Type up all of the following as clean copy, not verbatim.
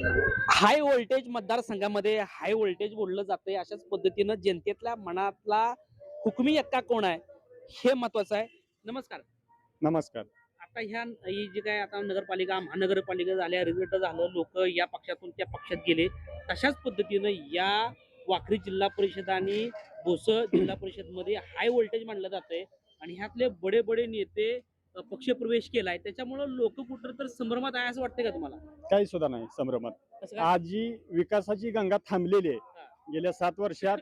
High voltage मतदारसंघामध्ये high voltage बोललं जातंय. अशाच पद्धतीनं जनतेतल्या मनातला हुकमी एक्का कोण आहे हे महत्वाचं आहे. नमस्कार. नमस्कार. आता ही जी काय आता नगरपालिका महानगरपालिका झाल्या, रिझल्ट झालं, लोक या पक्षातून त्या पक्षात गेले. तशाच पद्धतीनं या वाखरी जिल्हा परिषद आणि बोसळ जिल्हा परिषद मध्ये हाय व्होल्टेज मानलं जातंय आणि ह्यातले बडे बडे नेते पक्षप्रवेश केलाय. त्याच्यामुळे लोक कुठं तर संभ्रमात आहे असं वाटतंय का तुम्हाला? काही सुद्धा नाही संभ्रमात. कसं काय? आज जी विकासाची गंगा थांबलेली आहे, हा. गेल्या 7 वर्षात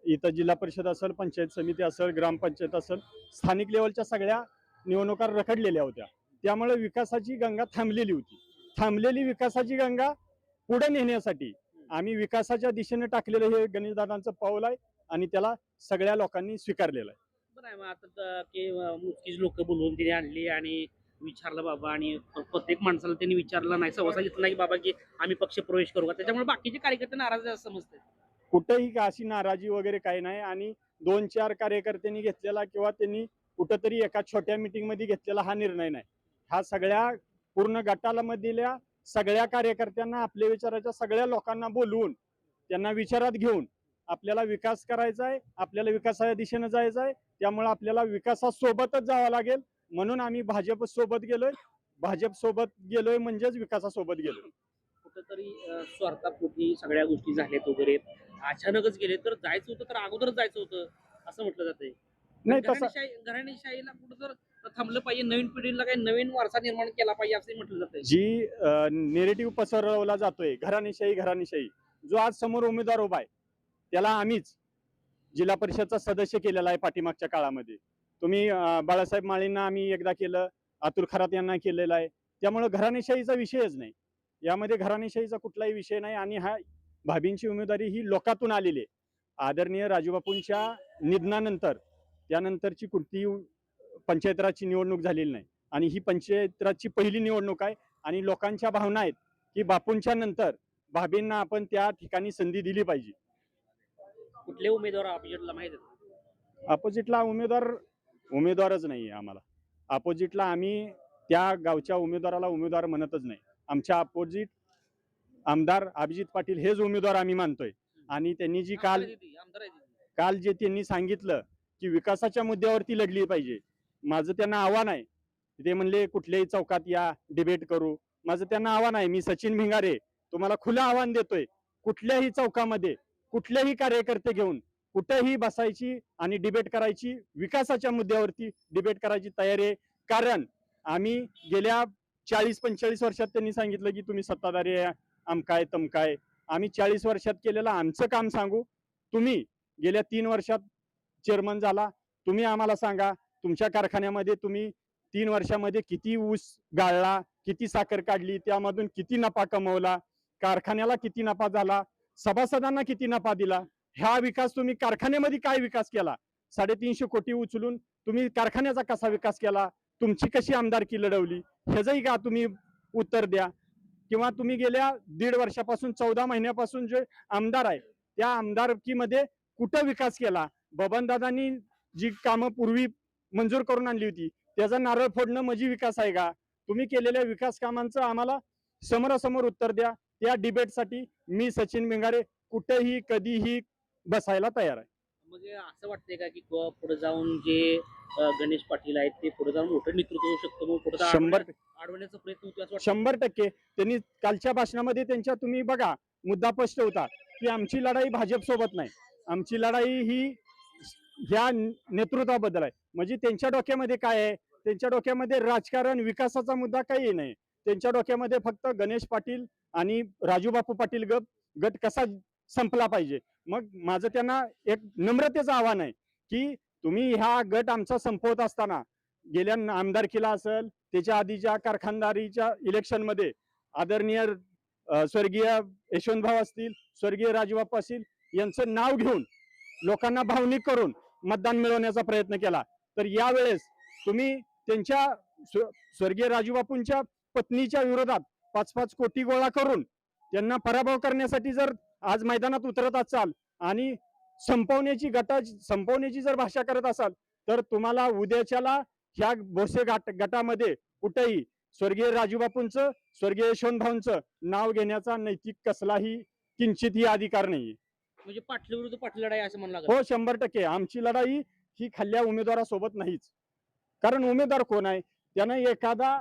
इथं जिल्हा परिषद असेल, पंचायत समिती असेल, ग्रामपंचायत असेल, स्थानिक लेवलच्या सगळ्या निवडणुका रखडलेल्या होत्या. त्यामुळे विकासाची गंगा थांबलेली होती. थांबलेली विकासाची गंगा पुढे नेण्यासाठी आम्ही विकासाच्या दिशेने टाकलेलं हे गणेशदादांचं पाऊल आहे आणि त्याला सगळ्या लोकांनी स्वीकारलेलं आहे. बरं आहे. मग आता की मोजकीच लोक बोलवून तिने आणली आणि विचारलं बाबा, आणि प्रत्येक माणसाला त्यांनी विचारलं नाही, सहसा घेतलं नाही बाबा की आम्ही पक्ष प्रवेश करू का. त्याच्यामुळे बाकीचे कार्यकर्ते नाराज आहे असं समजते. कुठेही अशी नाराजी वगैरे काही नाही आणि 2-4 कार्यकर्त्यांनी घेतलेला किंवा त्यांनी कुठंतरी एका छोट्या मीटिंग मध्ये घेतलेला हा निर्णय नाही. हा सगळ्या पूर्ण गटाला मधल्या सगळ्या कार्यकर्त्यांना, आपल्या विचाराच्या सगळ्या लोकांना बोलवून त्यांना विचारात घेऊन आपल्याला विकास करायचा आहे, आपल्याला विकासाच्या दिशेने जायचं आहे. त्यामुळे आपल्याला विकासासोबतच जावं लागेल. म्हणून आम्ही भाजप सोबत गेलोय म्हणजेच विकासासोबत गेलोय. कुठंतरी स्वार्थापोटी सगळ्या गोष्टी झाल्यात वगैरे, अचानकच गेले. तर जायचं होतं तर अगोदरच जायचं होतं असं म्हटलं जातंय. नाही तसं घराणेशाहीला कुठं तर थांबलं पाहिजे, नवीन पिढीला काही नवीन वारसा निर्माण केला पाहिजे असंही म्हटलं जातंय. जी नेरेटिव्ह पसरवला जातोय घराणेशाही, जो आज समोर उमेदवार उभा आहे त्याला आम्हीच जिल्हा परिषदचा सदस्य केलेला आहे पाठीमागच्या काळामध्ये. तुम्ही बाळासाहेब माळींना आम्ही एकदा केलं, अतुल खरात यांना केलेलं आहे. त्यामुळे घराणेशाहीचा विषयच नाही, यामध्ये घराणेशाहीचा कुठलाही विषय नाही. आणि हा भाभींची उमेदवारी ही लोकातून आलेली आहे. आदरणीय राजूबापूंच्या निधनानंतर त्यानंतरची कुठलीही पंचायत राजची निवडणूक झालेली नाही आणि ही पंचायत राजची पहिली निवडणूक आहे. आणि लोकांच्या भावना आहेत की बापूंच्या नंतर भाभींना आपण त्या ठिकाणी संधी दिली पाहिजे. कुठले उमेदवार अपोजिटला माहिती आहे? अपोजिटला उमेदवारच नाही आहे आम्हाला. अपोजिटला आम्ही त्या गावच्या उमेदवाराला उमेदवार म्हणतच नाही. आमच्या अपोजिट आमदार अभिजित पाटील हेच उमेदवार आम्ही मानतोय. आणि त्यांनी जी काल जे त्यांनी सांगितलं की विकासाच्या मुद्द्यावरती लढली पाहिजे, माझं त्यांना आव्हान आहे. ते म्हणले कुठल्याही चौकात या, डिबेट करू. माझं त्यांना आव्हान आहे, मी सचिन भिंगारे तुम्हाला खुलं आव्हान देतोय, कुठल्याही चौकामध्ये कुठलेही कार्यकर्ते घेऊन कुठेही बसायची आणि डिबेट करायची, विकासाच्या मुद्द्यावरती डिबेट करायची तयारी आहे. कारण आम्ही गेल्या 40-45 वर्षात त्यांनी सांगितलं की तुम्ही सत्ताधारी आहे, अमकाय तमकाय. आम्ही 40 वर्षात केलेलं आमचं काम सांगू. तुम्ही गेल्या 3 वर्षात चेअरमन झाला, तुम्ही आम्हाला सांगा तुमच्या कारखान्यामध्ये तुम्ही 3 वर्षामध्ये किती ऊस गाळला, किती साखर काढली, त्यामधून किती नफा कमवला, कारखान्याला किती नफा झाला, सभासदांना किती नफा दिला. ह्या विकास तुम्ही कारखान्यामध्ये काय विकास केला, 350 कोटी उचलून तुम्ही कारखान्याचा कसा विकास केला, तुमची कशी आमदारकी लढवली, ह्याचंही का तुम्ही उत्तर द्या. किंवा तुम्ही गेल्या 1.5 वर्षापासून 14 महिन्यापासून जे आमदार आहे त्या आमदारकीमध्ये कुठं विकास केला. बबनदादांनी जी कामं पूर्वी मंजूर करून आणली होती त्याचा नारळ फोडणं म्हणजे विकास आहे का? तुम्ही केलेल्या विकास कामांचं आम्हाला समोरासमोर उत्तर द्या. त्या डिबेटसाठी मी सचिन भिंगारे कुठेही कधीही बसायला तयार आहे. मग असं वाटतंय का की पुढे जाऊन जे गणेश पाटील आहेत ते पुढे जाऊन मोठं नेतृत्व होऊ शकतं, मग पुढे 100% प्रयत्न होतो असं वाटतं? 100% त्यांनी कालच्या भाषणामध्ये त्यांच्या तुम्ही बघा मुद्दा स्पष्ट होता की आमची लढाई भाजप सोबत नाही, आमची लढाई ही ह्या नेतृत्वाबद्दल आहे. म्हणजे त्यांच्या डोक्यामध्ये काय आहे, त्यांच्या डोक्यामध्ये राजकारण विकासाचा मुद्दा काही नाही. त्यांच्या डोक्यामध्ये फक्त गणेश पाटील आणि राजूबापू पाटील गट कसा संपला पाहिजे. मग माझं त्यांना एक नम्रतेचं आव्हान आहे की तुम्ही हा गट आमचा संपवत असताना गेल्या आमदारकीला असेल, त्याच्या आधीच्या कारखानदारीच्या इलेक्शनमध्ये आदरणीय स्वर्गीय यशवंतभाऊ असतील, स्वर्गीय राजूबापू असतील, यांचं नाव घेऊन लोकांना भावनिक करून मतदान मिळवण्याचा प्रयत्न केला. तर यावेळेस तुम्ही त्यांच्या स्वर्गीय राजूबापूंच्या पत्नीच्या विरोधात 5-5 कोटी गोळा करून त्यांना पराभव करण्यासाठी जर आज मैदानात उतरत असाल आणि संपवण्याची जर भाषा करत असाल तर तुम्हाला उद्याच्याला ह्या भोसे गटामध्ये कुठेही स्वर्गीय राजूबापूंचं, स्वर्गीय यशवंतभाऊंचं नाव घेण्याचा नैतिक कसलाही किंचितही अधिकार नाहीये. म्हणजे पाटील विरुद्ध पाटील लढाई असं म्हणलं लागेल. हो, 100% आमची लढाई ही खाल्ल्या उमेदवारासोबत नाहीच. कारण उमेदवार कोण आहे, त्यानं एखादा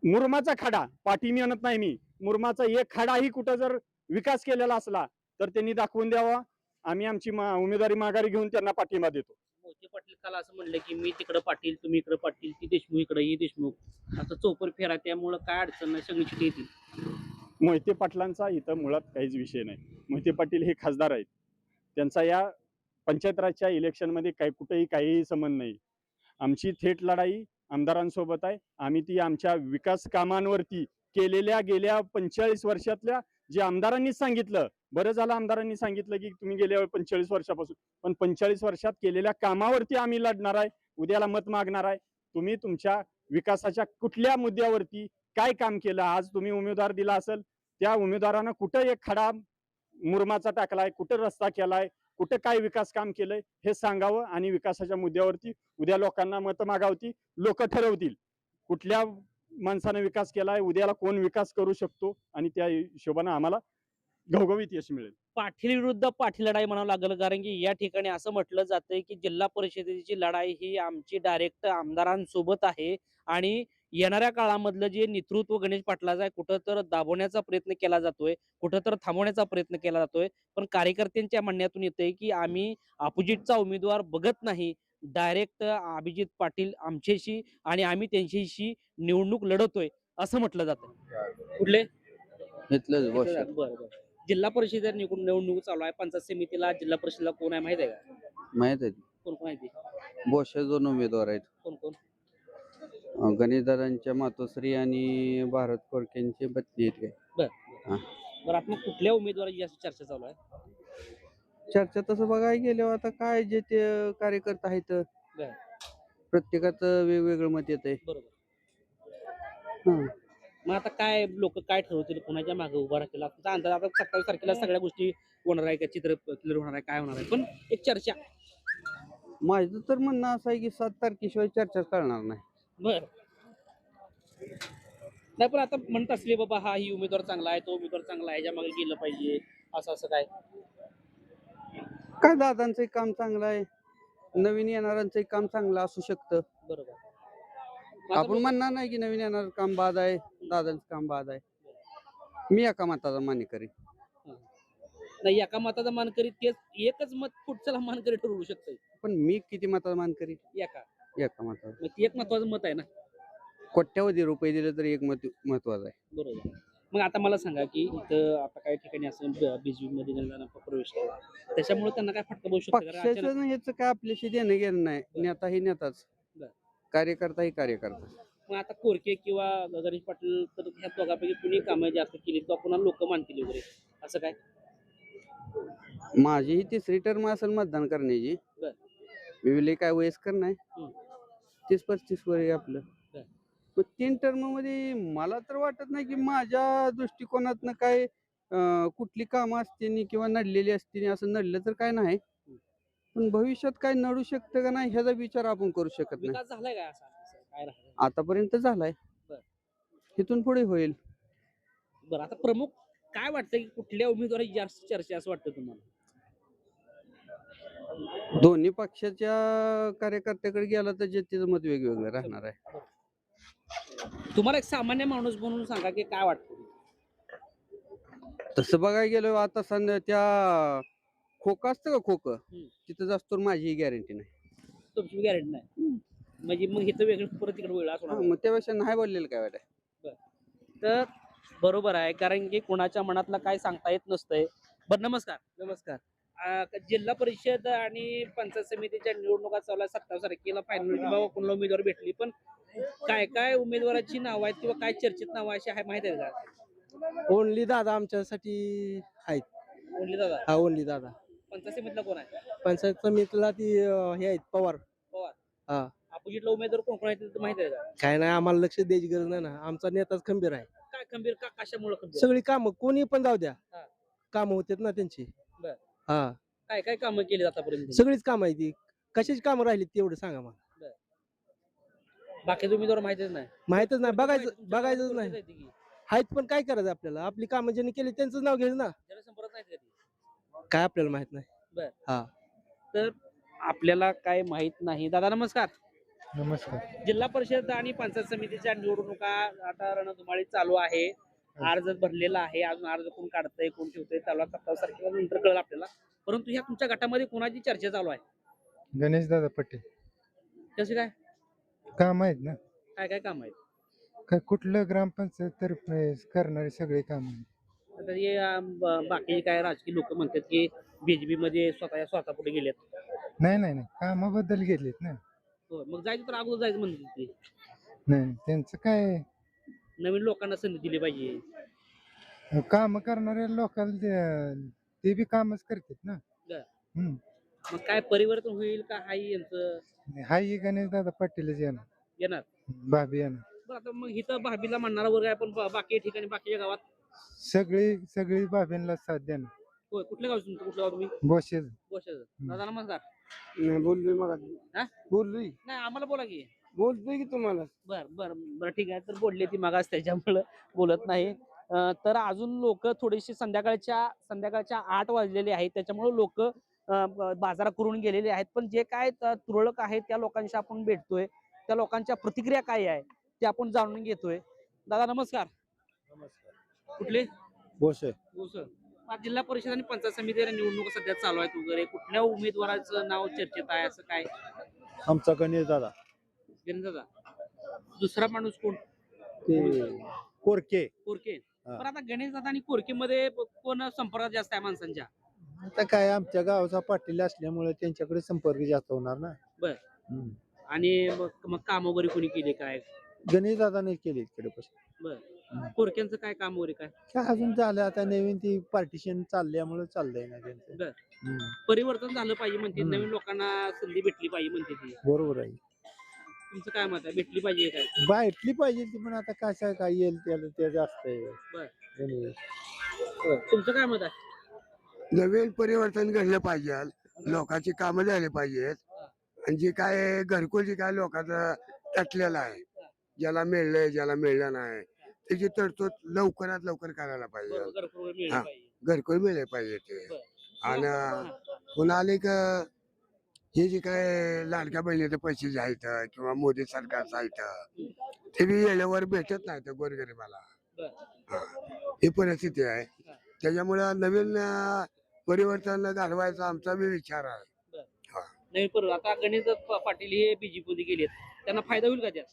मुरमाचा खडा, पाठी म्हणत नाही मी, मुरमाचा एक खडाही कुठं जर विकास केलेला असला तर त्यांनी दाखवून द्यावा. आम्ही आमची उमेदवारी माघारी घेऊन त्यांना पाठिंबा देतो. मोहिते पाटील काल असं म्हणलं की मी तिकडे पाटील, तुम्ही इकडे पाटील, ती देशमुख इकडे, ही देशमुख, आता चौपर फेरा, त्यामुळं काय अडचण नाही, सगळी चिठी येतील. मोहिते पाटलांचा इथं मुळात काहीच विषय नाही. मोहिते पाटील हे खासदार आहेत, त्यांचा या पंचायत राजच्या इलेक्शनमध्ये कुठेही काहीही संबंध नाही. आमची थेट लढाई आमदारांसोबत आहे. आम्ही ती आमच्या विकास कामांवरती केलेल्या गेल्या 45 वर्षातल्या जे आमदारांनी सांगितलं, बरं झालं आमदारांनी सांगितलं की तुम्ही गेल्या 45 वर्षापासून, पण 45 वर्षात केलेल्या कामावरती आम्ही लढणार आहे, उद्याला मत मागणार आहे. तुम्ही तुमच्या विकासाच्या कुठल्या मुद्द्यावरती काय काम केलं, आज तुम्ही उमेदवार दिला असेल त्या उमेदवारानं कुठं एक खडा मुरमाचा टाकलाय, कुठं रस्ता केलाय, कुठं काय विकास काम केलंय हे सांगावं. आणि विकासाच्या मुद्द्यावरती उद्या लोकांना मत मागावती, लोक ठरवतील कुठल्या माणसाने विकास केलाय, उद्याला कोण विकास करू शकतो, आणि त्या हिशोबाने आम्हाला घवघवीत यश मिळेल. पाटील विरुद्ध पाटील लढाई म्हणावं लागेल, कारण की या ठिकाणी असं म्हटलं जातंय की जिल्हा परिषदेची लढाई ही आमची डायरेक्ट आमदारांसोबत आहे, आणि येणाऱ्या काळामधलं जे नेतृत्व गणेश पाटलाचं आहे, कुठं तर दाबवण्याचा प्रयत्न केला जातोय, कुठं तर थांबवण्याचा प्रयत्न केला जातोय. पण कार्यकर्त्यांच्या म्हणण्यातून येतंय की आम्ही अपोजिटचा उमेदवार बघत नाही, डायरेक्ट अभिजित पाटील आमच्याशी आणि आम्ही त्यांच्याशी निवडणूक लढवतोय असं म्हटलं जातं. कुठले इथलंच बॉस. बरं बरं. जिल्हा परिषद निवडणूक चालू आहे, पंचायत समितीला जिल्हा परिषदला कोण आहे माहित आहे का? माहित आहे कोण कोण आहे ते? बॉस 2 उमेदवार आहेत. कोण कोण? गणेशदादांच्या मातोश्री आणि भारत कोरकेंचे पत्नी आहेत काय. बरं हा. बरं, आता मग कुठल्या उमेदवाराची जास्त चर्चा चालू आहे? चर्चा तसं बघायला गेल्यावर आता काय जे ते कार्यकर्ते आहेत बरं. प्रत्येकाचं वेगवेगळं मत येत आहे. बरोबर. मग आता काय लोक काय ठरवतील, कोणाच्या मागे उभा राहतील? आता अंदाज, आता 27 तारखेला सगळ्या गोष्टी होणार आहे का, चित्र क्लिअर होणार आहे, काय होणार आहे, पण एक चर्चा. माझं तर म्हणणं असं आहे की 7 तारखेशिवाय चर्चाच करणार नाही. बर नाही, पण आता म्हणत असले बाबा हा ही उमेदवार चांगला आहे, तो उमेदवार चांगला आहे, ह्याच्या मागे गेलं पाहिजे, असं असं काय? काय दादांचं काम चांगलं आहे, नवीन येणाऱ्यांचं काम चांगलं असू शकतं. बरोबर. मग आता आपण म्हणणार नाही की नवीन येणार काम बाद आहे, दादांचं काम बाद आहे. मी एका मताचा मानेकरी. नाही, एका मताचा मानकरी तेच एकच मत पुढच्याला मानकरी ठरवू शकतंय. पण मी किती मताचा मानकरी? एका मताचा. मग ते एक महत्वाचं मत आहे ना. कोट्यावधी रुपये दिले तर एक मत महत्वाचं आहे. बरोबर. मग आता मला सांगा की इथं आता काही ठिकाणी असं बीजेपी मध्ये ज्यांना प्रवेश केला, त्याच्यामुळे त्यांना काय फटका बसू शकतो? कारण अचानक- पक्षाचं ह्याचं काय आपल्याशी देणं घेणं नाही. नेता ही नेताच, बरं. कार्यकर्ता ही कार्यकर्ता. मग आता कोरके किंवा गणेश पाटील, तर ह्या दोघांपैकी कुणी कामं जास्त केली तर पुन्हा लोक मानतील वगैरे, असं काय? माझी ही 3री टर्म असेल मतदान करण्याची. बरं. मी लय काय वयस्कर नाही, 30-35 वय आपलं. बरं. पण 3 टर्म मध्ये मला तर वाटत नाही की माझ्या दृष्टिकोनातनं काय कुठली कामं असतील किंवा नडलेली असतील. असं नडलं तर काय नाही, पण भविष्यात काय नडू शकतं का नाही ह्याचा विचार आपण करू शकत नाही. विकास झालाय का असा काय राहिलं? आतापर्यंत झालाय, बरं. इथून पुढे होईल. बरं, आता प्रमुख काय वाटतं की कुठल्या उमेदवाराची जास्त चर्चा असं वाटतं तुम्हाला? दोन्ही पक्षाच्या कार्यकर्त्याकडे गेला तर जनतेचं मत वेगवेगळं राहणार आहे. तुम्हाला एक सामान्य माणूस म्हणून सांगा की काय वाटतं? तसं बघायला गेलो आता त्या खोकं असतं का खोकं, तिथं जास्त माझी गॅरंटी नाही. तुमची गॅरंटी नाही म्हणजे मग इथं वेगळं परत तिकडे वेळ असणार. मग त्यापेक्षा नाही बोललेलं काय वाटत. तर बरोबर आहे, कारण की कोणाच्या मनातलं काय सांगता येत नसतंय. बरं, नमस्कार. नमस्कार. जिल्हा परिषद आणि पंचायत समितीच्या निवडणुका चालू आहे, 27 तारखेला फायनल बाबा कोणाला उमेदवार भेटली, पण काय काय उमेदवाराची नाव आहेत किंवा काय चर्चेत नाव अशी आहे माहिती आहे का? ओनली दादा आमच्यासाठी आहेत. ओनली दादा. हा, ओनली दादा. पंचायत समितीला कोण आहे? पंचायत समितीला ती हे आहेत पवार. हा. अपोजिटला उमेदवार कोण कोण आहेत माहिती आहे का? काय नाही, आम्हाला लक्ष द्यायची गरज नाही ना, आमचा नेताच खंबीर आहे. काय खंबीर का, कशामुळे खंबीर? सगळी कामं कोणी पण जाऊ द्या, हा. कामं होतात ना त्यांची. बर. हा, काय काय कामं केली आतापर्यंत? सगळीच कामं आहे ती. कशाची कामं राहिली तेवढं सांगा मला. बाकीचे उमेदवार माहितीच नाही. माहितच नाही, माहिती तुमच्या बघायचंच गावात नाही. कोणते आहेत की? आहेत पण काय करायचं आपल्याला, आपली कामं ज्यांनी केली त्यांचं नाव घ्यायचं ना. जनसंपर्क नाहीत का ते? काय आपल्याला माहित नाही. तर आपल्याला काय माहित नाही. दादा नमस्कार. नमस्कार. जिल्हा परिषद आणि पंचायत समितीच्या निवडणुका आता रणधुमाळी चालू आहे. अर्ज भरलेला आहे, अजून अर्ज कोण काढतंय कोण ठेवतंय चालू आहे. 27 तारखेला नंतर कळेल आपल्याला. परंतु ह्या तुमच्या गटामध्ये कोणाची चर्चा चालू आहे? गणेश दादा पटेल. कशी काय काम आहेत ना, काय काय काम आहेत? काय कुठलं ग्रामपंचायत तर्फे करणारे सगळे काम आहेत. आता हे बाकी काय राजकीय लोक म्हणतात की बीजेपी मध्ये स्वतः पुढे गेलेत. नाही नाही नाही, कामाबद्दल घेतलेत ना. हो, मग जायचं तर अगोदर जायचं म्हणतात ते. नाही नाही, त्यांचं काय नवीन लोकांना संधी दिली पाहिजे. काम करणाऱ्या लोकांना ते बी कामच करतात ना. बरं. हम्म. मग काय परिवर्तन होईल का हाही यांचं हाही गणेश दादा पटेलच येणार, येणार? भाभी येणार. बरं, आता मग इथं भाभीला म्हणणारा वर्ग आहे, पण बाकी ठिकाणी बाकीच्या गावात सगळी भाभींना साथ देणार. होय. कुठल्या गाव तुमचं? कुठलं गाव तुम्ही? बॉसेस. बोशाचं. दादा नमस्कार. बोललोय मग हा? बोललोय नाही आम्हाला बोला की. बोलतोय की तुम्हाला. बरं ठीक आहे. तर बोलले ती मागास त्याच्यामुळं बोलत नाही. तर अजून लोक थोडीशी संध्याकाळच्या 8 वाजलेले आहेत, त्याच्यामुळे लोक बाजारात करून गेलेले आहेत. पण जे काय तुरळक आहेत त्या लोकांशी आपण भेटतोय, त्या लोकांच्या प्रतिक्रिया काय आहे ते आपण जाणून घेतोय. दादा नमस्कार. कुठले? बोसे. सर, आज जिल्हा परिषद आणि पंचायत समिती निवडणूक सध्या चालू आहेत वगैरे, कुठल्या उमेदवाराचं नाव चर्चेत आहे असं काय? आमचा गणेश दादा दादा. दुसरा माणूस कोण? ते कोरके. कोरके. हा. पण आता गणेश दादा आणि कोरके मध्ये कोण संपर्कात जास्त आहे माणसांच्या? आता काय आमच्या गावचा पाटील असल्यामुळे त्यांच्याकडे संपर्क जास्त होणार ना. बर. आणि मग काम वगैरे कोणी केले काय? गणेश दादाने केले इकडे बर. कोरक्यांचं काय काम वगैरे काय? काय अजून झालं आता नवीन ती पार्टिशन चालल्यामुळे चाललंय ना त्यांचं. बर. परिवर्तन झालं पाहिजे म्हणते, नवीन लोकांना संधी भेटली पाहिजे म्हणते ती. बरोबर आहे. तुमचं काय मत आहे? भेटली पाहिजे काय? भेटली पाहिजे ती, पण आता कसं काय येईल त्याला ते जास्त आहे. तुमचं काय मत आहे? नवीन परिवर्तन घडलं पाहिजे, लोकांची कामं झाली पाहिजेत, आणि जे काय घरकुल जे काय लोकांचं तटलेलं आहे, ज्याला मिळलंय ज्याला मिळलं नाही त्याची तरतूद लवकरात लवकर करायला पाहिजे. घरकुल मिळालं हा. पाहिजे. घरकुल मिळले पाहिजे ते. बरं. आणि पुन्हा आले का हे जे काय लाडक्या बहिणीचे पैसे जे आहेत किंवा मोदी सरकारचं आहेत ते बी वेळेवर भेटत नाहीत गोरगरिबाला. हा. ही परिस्थिती आहे. त्याच्यामुळे नवीन परिवर्तन घडवायचा आमचा बी विचार आहे. नवीन परिवर्तन. आता गणेश पाटील हे बीजेपी मध्ये गेलेत, त्यांना फायदा होईल का त्यात?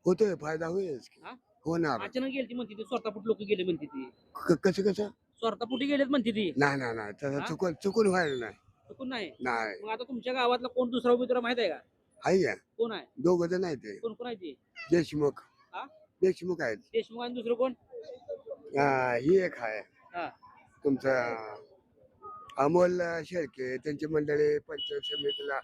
होतोय, फायदा होईल. हा? होणार. अचानक गेली ती म्हणते ती, स्वतःपुट लोक गेले म्हणते ती. कसं स्वतःपुटी गेलेत म्हणते ती. नाही तसं हा? चुकून व्हायला नाही. चुकून नाही. नाही मग आता तुमच्या गावातला कोण दुसरा उमेदवार माहित आहे का? आहे का कोण आहे? दोघं जण आहेत ते. कोण आहे ते? देशमुख. हा? देशमुख आहेत. देशमुख आणि दुसरं कोण? ही एक आहे हा. तुमचं अमोल शेळके, त्यांची मंडळी पंचायत समितीला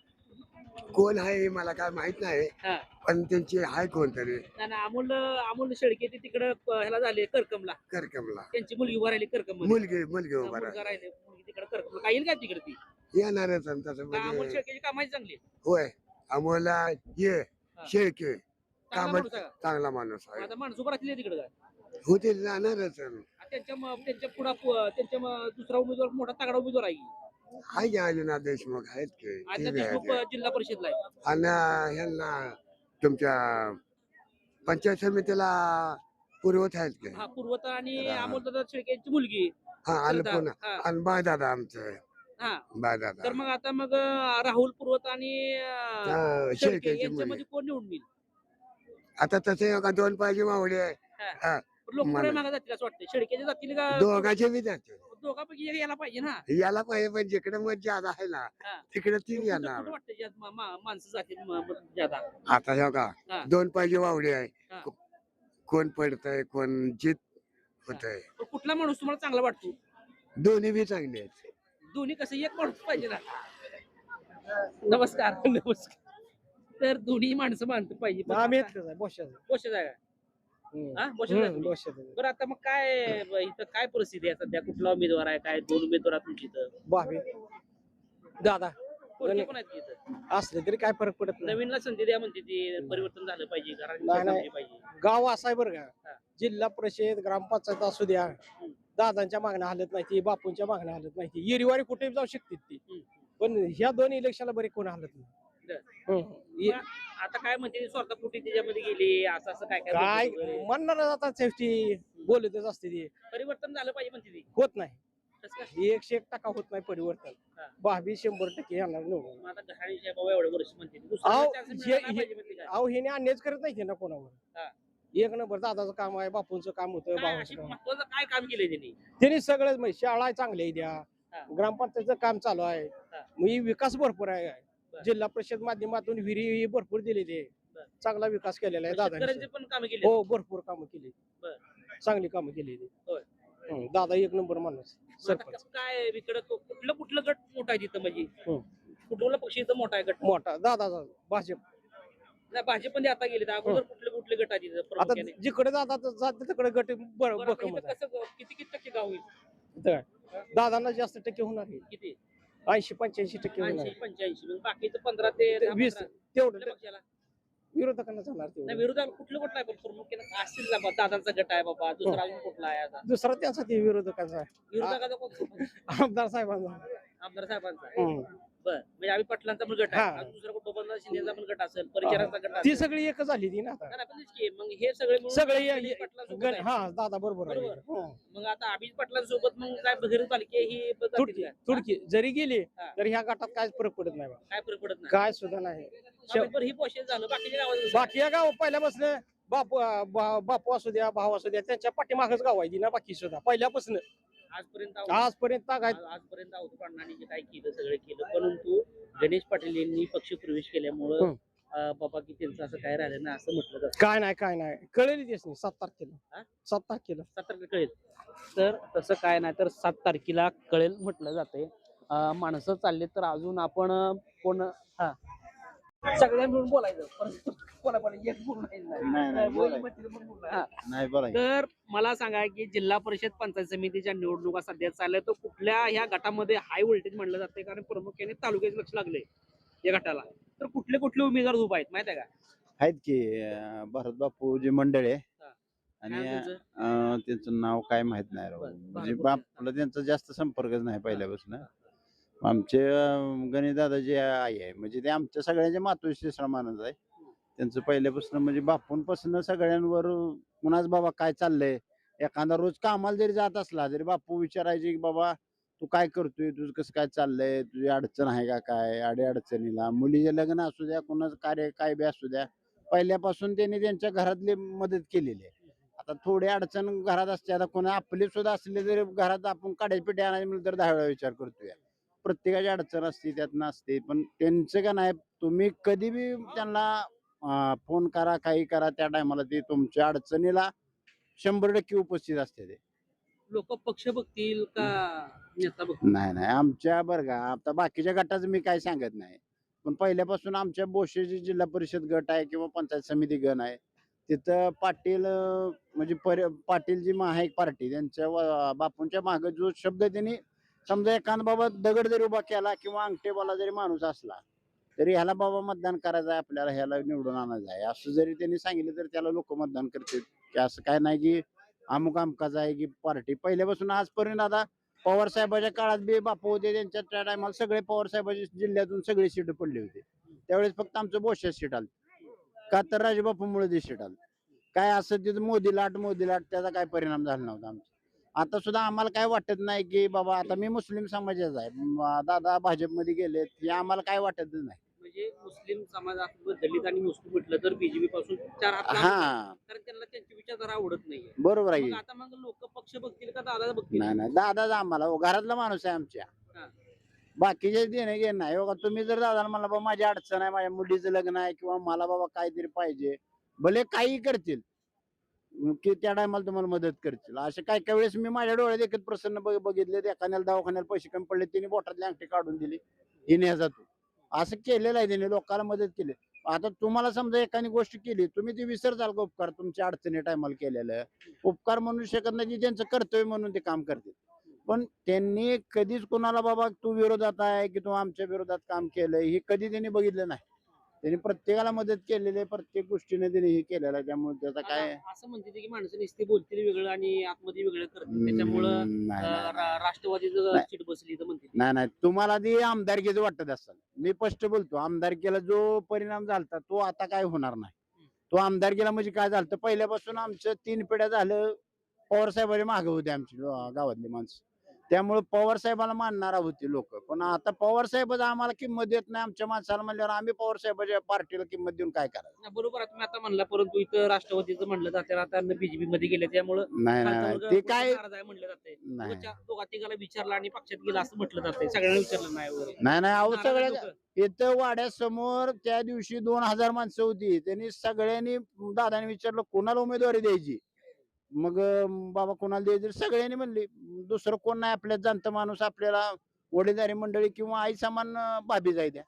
कोण आहे मला काय माहित नाही, हा. पण त्यांची आहे कोणतरी नाही, अमोल शेळके ते तिकडं ह्याला झाले करकमला. करकमला. त्यांची मुलगी उभा राहिली करकम. मुलगी उभा मुलगा राहिली. राहिले मुलगी तिकडे करकमला. काय येईल का तिकडे ती? येणारच आणि तसं अमोल म्हणजे शेळकेची कामाची चांगली. होय. अमोलला ये शेळके चांगला कामच माणूस आहे का? चांगला माणूस आहे. आता माणसं उभं राहतील तिकडे काय? होते जाणारच. त्यांच्या पुढे दुसरा उमेदवार मोठा तगडा उमेदवार आहे. आहे की अजून देशमुख आहेत की आणि ते बी आहेत. देशमुख जिल्हा परिषदला आहे. आणि ह्यांना तुमच्या पंचायत समितीला पुरवत आहेत की. हा, पूर्वता आणि हा. अमोलदादा शेळकेची मुलगी. हा आणि सरदार. पुन्हा हा. आणि बायदादा आमचं हा. बायदादा तर मग आता राहुल पुरवता आणि शेळके शेळकेची मुलगी. यांच्यामध्ये कोण निवडून येईल? आता तसे का दोन पाहिजे मावळे आहे. हा. हा. लोक मला- पुढे मागे जातील असं वाटतं. शेळकेचे जातील का? दोघांचे बी जाते. दोघांपैकी एक यायला पाहिजे ना. याला पाहिजे, पण जिकडे मत ज्यादा आहे ना हा. तिकडे ती कुठं- येणार. कुठं वाटतं ज्यात माणसं जातील ज्यादा? आता हे का हा. दोन पाहिजे वावडे आहे. हा. कोण पडतंय कोण जीत होतंय. पण कुठला माणूस तुम्हाला चांगला वाटतो? दोन्ही बी चांगले आहेत. दोन्ही कसं एक माणूस पाहिजे ना. नमस्कार. तर दोन्ही माणसं मानतो पाहिजे. पण आम्ही आता- येतच आहे, बोशाचं. बोशाचं आहे का? हा, बोशाचं आहे तुम्ही? बोशाचं. बरं, आता मग काय इथं काय परिस्थिती आहे सध्या? कुठला उमेदवार आहे? काय दोन उमेदवार आहेत तुमची इथं? भाभी दादा. कोणते पण आहेत की इथं? असले तरी काय फरक पडत नाही. नवीनला संधी द्या म्हणते ती, परिवर्तन झालं पाहिजे, घराची नाही, सोय नाही. झाली पाहिजे. गाव असं आहे बरं हा. का, जिल्हा परिषद ग्रामपंचायत असू द्या, दादांच्या मागण्या हालत नाही ती, बापूंच्या मागण्या हालत नाही ती, येरीवारी कुठे जाऊ शकते ती. पण ह्या दोन इलेक्शनला बरी कोण हालत नाही. मग आता काय म्हणते स्वतःपोटी त्याच्यामध्ये गेली, असं असं काय काय बोलत वगैरे. म्हणणार आता सेफ्टी बोलतच असते ती, परिवर्तन झालं पाहिजे म्हणते ती. होत नाही. कसं काय? 101% होत नाही परिवर्तन. हा. भावी 100% येणार निवडून. मग आता घराणी बाबा एवढं वर्ष म्हणते ती. अहो, दुसऱ्याला chance मिळाला हे- नाही पाहिजे म्हणते काय? अहो हे अन्यायच करत नाही ना कोणावर. हा. एक नंबर दादाचं काम आहे, बापूंचं काम होतं, काय भावाचं अशी काम. महत्वाचं काय काम केलंय त्यांनी? त्यांनी सगळंच म्हणजे शाळा चांगल्या द्या, हा. ग्रामपंचायतचं काम चालू आहे, हा. मग ही विकास भरपूर आहे. बरं. जिल्हा परिषद माध्यमातून विहिरी भरपूर दिली ते, बरं. चांगला विकास केलेला आहे शेतकऱ्यांचे दादांनी. पण काम केले. हो भरपूर कामं केली, बरं. चांगली कामं केली ती. होय. दादा एक नंबर माणूस सरपंच. काय इकडं कुठलं गट मोठा आहे तिथं म्हणजे? हो. कुठला पक्ष इथं मोठा आहे गट? मोठा दादाचा भाजप. नाही, भाजपमध्ये आता गेले तर अगोदर कुठले गट आहे तिथं आता प्रामुख्याने? जिकडे दादा जाते तिकडे गट बरं, आता भक्कम इथं कसं किती टक्के गाव होईल? आहे. दादांना जास्त टक्के होणार आहे, किती? 80-85% होणार 80 आहे. 85. मग बाकीचं 15 ते 10, 20 15 तेवढं कुठल्या पक्षाला? विरोधकांना जाणार नाही, तेवढं. विरोधात कुठलं कुठलं आहे पण प्रामुख्याने असतील ना बा, दादांचा गट आहे बाबा, दुसरा अजून कुठला आहे आता? दुसरा त्यांचा ते विरोधकांचा आहे. विरोधकाचा कोणता? आमदार साहेबांचा. आमदार साहेबांचा. हम्म. बरं, म्हणजे आम्ही पाटलांचा पण गट आहे, हा. अजून दुसरा कुठं पण शिंदेचा पण गट असेल, परिचाराचा गट ती असेल. सगळी एकच झाली ती ना आता. नाही, नाही, पण तेच की, मग हे सगळे मिळून सगळे गणेश पाटलांसोबत आहे. हा दादा बरोबर आहे. बरोबर. हो. मग आता अभिज पाटलांसोबत मग काय बहिर पालखी ही जातील तुडकी काय? तुडकी जरी गेली हा. तरी ह्या गटात काय फरक पडत नाही बा. काय फरक पडत नाही? काय सुद्धा नाही. हा, पण ही पोषण झालं बाकीच्या गावात बाकी या गाव पहिल्यापासून बापू असू द्या, भाऊ असू द्या, त्यांच्या पाठीमागच गाव आहे ती ना बाकी सुद्धा पहिल्यापासून आजपर्यंत आजपर्यंत आजपर्यंत अवधूत अण्णांनी जे काय केलं सगळं केलं, परंतु गणेश पाटील यांनी पक्ष प्रवेश केल्यामुळं हं. बाबा की त्यांचं असं काय राहिलं ना असं म्हटलं जातं. काय नाही कळेल तेच नाही 7 तारखेला. हा? 7 तारखेला 7 तारखेला कळेल. तर तसं काय नाही, तर 7 तारखेला कळेल म्हटलं जाते. माणसं चालले तर अजून आपण कोण हा सगळ्या मिळून बोलायचं, परंतु कोणाकोणी एक बोलू नाही. तर मला सांगा की जिल्हा परिषद पंचायत समितीच्या निवडणुका सध्या चालल्या, तर कुठल्या ह्या गटामध्ये हाय व्होल्टेज म्हणलं जाते? कारण प्रामुख्याने तालुक्याचे लक्ष लागले या गटाला, तर कुठले कुठले उमेदवार उभा आहेत माहिती आहे का? आहेत की भरत बापू जी मंडळ आहे हा. आणि काय त्यांचं? त्यांचं नाव काय माहित नाही राव. बरं, म्हणजे भरत बापूला त्यांचा जास्त संपर्कच नाही पहिल्यापासून. आमचे गणेश दादा जे आहे म्हणजे ते आमच्या सगळ्यांच्या मातोश्री श्रमानच आहे. त्यांचं पहिल्यापासून म्हणजे बापूंपासून सगळ्यांवर कुणाच बाबा काय चाललंय, एखादा रोज कामाला जरी जात असला तरी बापू विचारायचे की बाबा तू काय करतोय, तुझं कसं काय चाललंय, तुझी अडचण आहे का, काय अडी अडचणीला, मुलीचे लग्न असू द्या, कुणाचं कार्य काय बी असू द्या, पहिल्यापासून त्यांनी त्यांच्या घरातली मदत केलेली आहे. आता थोडी अडचण घरात असते, आता कोणा आपली सुद्धा असली तरी घरात आपण काड्याची पेटी आणायची म्हणलं तर 10 वेळा विचार करतोय. प्रत्येकाची अडचण असते त्यात नसते, पण त्यांचं का नाही, तुम्ही कधी बी त्यांना फोन करा, काही करा, त्या टायमाला ते तुमच्या अडचणीला 100% उपस्थित असते. ते लोक पक्ष बघतील का नेता बघतील? नाही आमच्या बरं का, आता बाकीच्या गटाचं मी काय सांगत नाही, पण पहिल्यापासून आमच्या बोशेची जिल्हा परिषद गट आहे किंवा पंचायत समिती गण आहे, तिथं पाटील म्हणजे पाटील जी महायक पार्टी त्यांच्या बापूंच्या मागे जो शब्द त्यांनी, समजा एखादा बाबा दगड जरी उभा केला किंवा अंगठेबाला जरी माणूस असला तरी ह्याला बाबा मतदान करायचं आहे, आपल्याला ह्याला निवडून आणायचं आहे असं जरी त्यांनी सांगितलं तर त्याला लोक मतदान करतात. की असं काय नाही की अमुक अमकाच आहे की पार्टी. पहिल्यापासून आजपर्यंत आता पवार साहेबाच्या काळात बी बापू होते, त्यांच्या त्या टायमाला सगळे पवार साहेबाच्या जिल्ह्यातून सगळे सीट पडले होते. त्यावेळेस फक्त आमचं बोशात सीट आलं, का तर राजबापूमुळे ते सीट आलं. काय असं तिथं मोदी लाट त्याचा काय परिणाम झाला नव्हता आमचा. आता सुद्धा आम्हाला काय वाटत नाही की बाबा, आता मी मुस्लिम समाजाचा आहे, दादा भाजपमध्ये गेले, हे आम्हाला काय वाटतच नाही. म्हणजे मुस्लिम समाजात दलित आणि मुस्लिम म्हटलं तर बीजेपी पासून 4 हात लांब आहे. हा कारण त्यांना त्यांची विचारधारा आवडत नाहीये. बरोबर आहे. मग आता मग लोक पक्ष बघतील का दादा बघतील? नाही दादाच आम्हाला घरातला माणूस आहे आमच्या. हा. बाकीचे देणे घेणे नाही. बघा तुम्ही जर दादाला म्हणला बाबा माझी अडचण आहे, माझ्या मुलीचं लग्न आहे किंवा मला बाबा काहीतरी पाहिजे, भले काही करतील की त्या टायमाला तुम्हाला मदत करतील. असे काय काय वेळेस मी माझ्या डोळ्यात एकच प्रसन्न बघितले, एखाद्याला दवाखान्याला पैसे कमी पडले, तिने बोटातली अंगठी काढून दिली, हिने जातो असं केलेलं आहे, त्याने लोकांना मदत केली. आता तुम्हाला समजा एखादी गोष्ट केली, तुम्ही ती विसरताल का उपकार तुमच्या अडचणी टायमाला केलेलं उपकार म्हणू शकत नाही, त्यांचं कर्तव्य म्हणून ते काम करते. पण त्यांनी कधीच कोणाला बाबा तू विरोधात आहे की तू आमच्या विरोधात काम केलंय हे कधी त्यांनी बघितलं नाही. त्यांनी प्रत्येकाला मदत केलेली आहे, प्रत्येक गोष्टीने त्यांनी हे केलेलं आहे. त्यामुळे त्याचा काय असं म्हणते ते की माणसं नुसती बोलतील वेगळं आणि आतमध्ये वेगळं करतील त्याच्यामुळं नाही, नाही, नाही. राष्ट्रवादीचं नाही. सीट बसली तर म्हणते ती. नाही नाही तुम्हाला ती आमदारकीचं वाटत असेल. मी स्पष्ट बोलतो, आमदारकीला जो परिणाम झालता तो आता काय होणार नाही. तो आमदारकीला म्हणजे काय झालं पहिल्यापासून आमचं 3 पिढ्या झालं पवार साहेबांच्या मागे होते आमची गावातली माणसं. त्यामुळे पवार साहेबाला मानणारा होती लोक. पण आता पवार साहेबच आम्हाला किंमत देत नाही आमच्या माणसाला म्हणल्यावर आम्ही पवार साहेबाच्या पार्टीला किंमत देऊन काय करायचं. नाही, बरोबर आहे तुम्ही आता म्हणला, परंतु इथं राष्ट्रवादीचं म्हणलं जाते आता बीजेपी मध्ये गेले त्यामुळं नाही खालचा नाही वर्ग ते पुढे काय नाराज आहे म्हणलं जाते. नाही दोघा तिघाला विचारला आणि पक्षात गेला असं म्हटलं जातंय, सगळ्यांना विचारलं नाही वगैरे. नाही नाही अहो नाराज आहे सगळ्या लोकं. इथं वाड्यासमोर त्या दिवशी 2000 माणसं होती. त्यांनी सगळ्यांनी दादाने विचारलं कोणाला उमेदवारी द्यायची. मग बाबा कोणाला द्यायची सगळ्यांनी म्हणले दुसरं कोण नाही आपल्यात जाणतं माणूस आपल्याला वडीलधारी मंडळी किंवा आई समान भाभी जाय द्या.